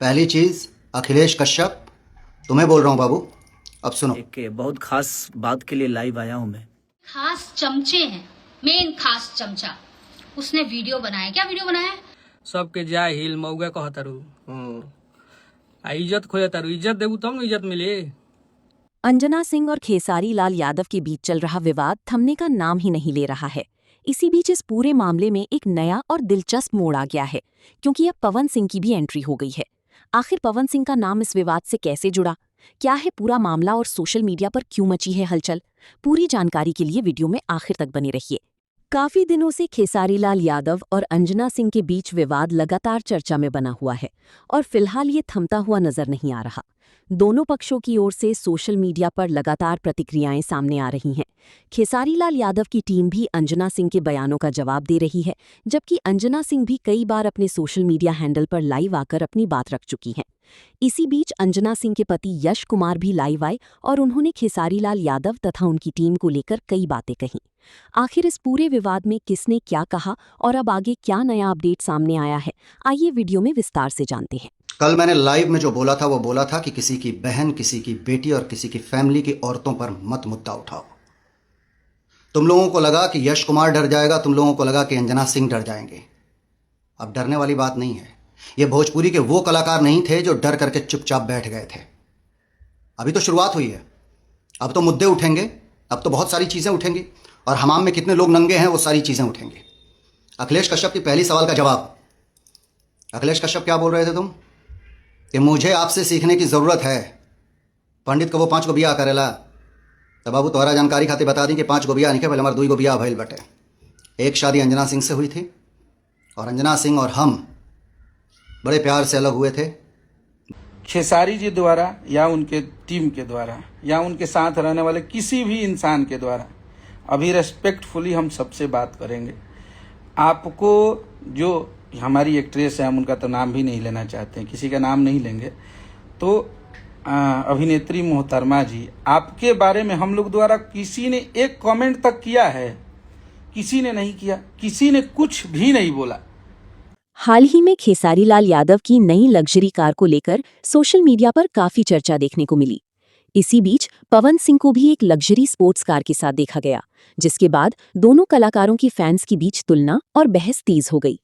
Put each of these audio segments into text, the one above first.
पहली चीज, अखिलेश कश्यप, तुम्हें बोल रहा हूँ बाबू, अब सुनो। एक बहुत खास बात के लिए लाइव आया हूँ मैं। खास चमचे हैं, मेन खास चमचा। उसने वीडियो बनाया। क्या वीडियो बनाया है? सबके जाहिल मौगा कहतारू आ इज्जत खोजतारू। इज्जत देबू तब न इज्जत मिले। अंजना सिंह और खेसारी लाल यादव के बीच चल रहा विवाद थमने का नाम ही नहीं ले रहा है। इसी बीच इस पूरे मामले में एक नया और दिलचस्प मोड़ आ गया है, क्योंकि अब पवन सिंह की भी एंट्री हो गई है। आखिर पवन सिंह का नाम इस विवाद से कैसे जुड़ा, क्या है पूरा मामला और सोशल मीडिया पर क्यों मची है हलचल? पूरी जानकारी के लिए वीडियो में आखिर तक बने रहिए। काफी दिनों से खेसारी लाल यादव और अंजना सिंह के बीच विवाद लगातार चर्चा में बना हुआ है और फिलहाल ये थमता हुआ नजर नहीं आ रहा। दोनों पक्षों की ओर से सोशल मीडिया पर लगातार प्रतिक्रियाएं सामने आ रही हैं। खेसारी लाल यादव की टीम भी अंजना सिंह के बयानों का जवाब दे रही है, जबकि अंजना सिंह भी कई बार अपने सोशल मीडिया हैंडल पर लाइव आकर अपनी बात रख चुकी हैं। इसी बीच अंजना सिंह के पति यश कुमार भी लाइव आए और उन्होंने खेसारी लाल यादव तथा उनकी टीम को लेकर कई बातें कहीं। आखिर इस पूरे विवाद में किसने क्या कहा और अब आगे क्या नया अपडेट सामने आया है, आइए वीडियो में विस्तार से जानते हैं। कल मैंने लाइव में जो बोला था वो बोला था कि किसी की बहन, किसी की बेटी और किसी की फैमिली की औरतों पर मत मुद्दा उठाओ। तुम लोगों को लगा कि यश कुमार डर जाएगा, तुम लोगों को लगा कि अंजना सिंह डर जाएंगे। अब डरने वाली बात नहीं है। ये भोजपुरी के वो कलाकार नहीं थे जो डर करके चुपचाप बैठ गए थे। अभी तो शुरुआत हुई है। अब तो मुद्दे उठेंगे, अब तो बहुत सारी चीज़ें उठेंगी और हमाम में कितने लोग नंगे हैं वो सारी चीज़ें उठेंगी। अखिलेश कश्यप की पहली सवाल का जवाब। अखिलेश कश्यप क्या बोल रहे थे तुम? कि मुझे आपसे सीखने की ज़रूरत है। पंडित को वो 5 गो बियाह करेला। तो बाबू तोहरा जानकारी खातिर बता दी कि 5 गो बियाह नहीं के पहले हमारे 2 गो बियाह भइल बटे। एक शादी अंजना सिंह से हुई थी और अंजना सिंह और हम बड़े प्यार से अलग हुए थे। खेसारी जी द्वारा या उनके टीम के द्वारा या उनके साथ रहने वाले किसी भी इंसान के द्वारा अभी रेस्पेक्टफुली हम सबसे बात करेंगे। आपको जो हमारी एक्ट्रेस है, हम उनका तो नाम भी नहीं लेना चाहते हैं, किसी का नाम नहीं लेंगे, तो अभिनेत्री मोहतरमा जी, आपके बारे में हम लोग द्वारा किसी ने एक कमेंट तक किया है? किसी ने नहीं किया, किसी ने कुछ भी नहीं बोला। हाल ही में खेसारी लाल यादव की नई लग्जरी कार को लेकर सोशल मीडिया पर काफी चर्चा देखने को मिली। इसी बीच पवन सिंह को भी एक लग्जरी स्पोर्ट्स कार के साथ देखा गया, जिसके बाद दोनों कलाकारों की फैंस के बीच तुलना और बहस तेज हो गई।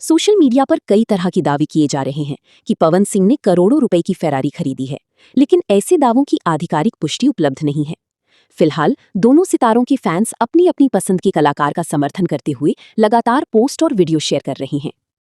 सोशल मीडिया पर कई तरह के दावे किए जा रहे हैं कि पवन सिंह ने करोड़ों रुपए की फेरारी खरीदी है, लेकिन ऐसे दावों की आधिकारिक पुष्टि उपलब्ध नहीं है। फिलहाल दोनों सितारों के फैंस अपनी अपनी पसंद के कलाकार का समर्थन करते हुए लगातार पोस्ट और वीडियो शेयर कर रहे हैं।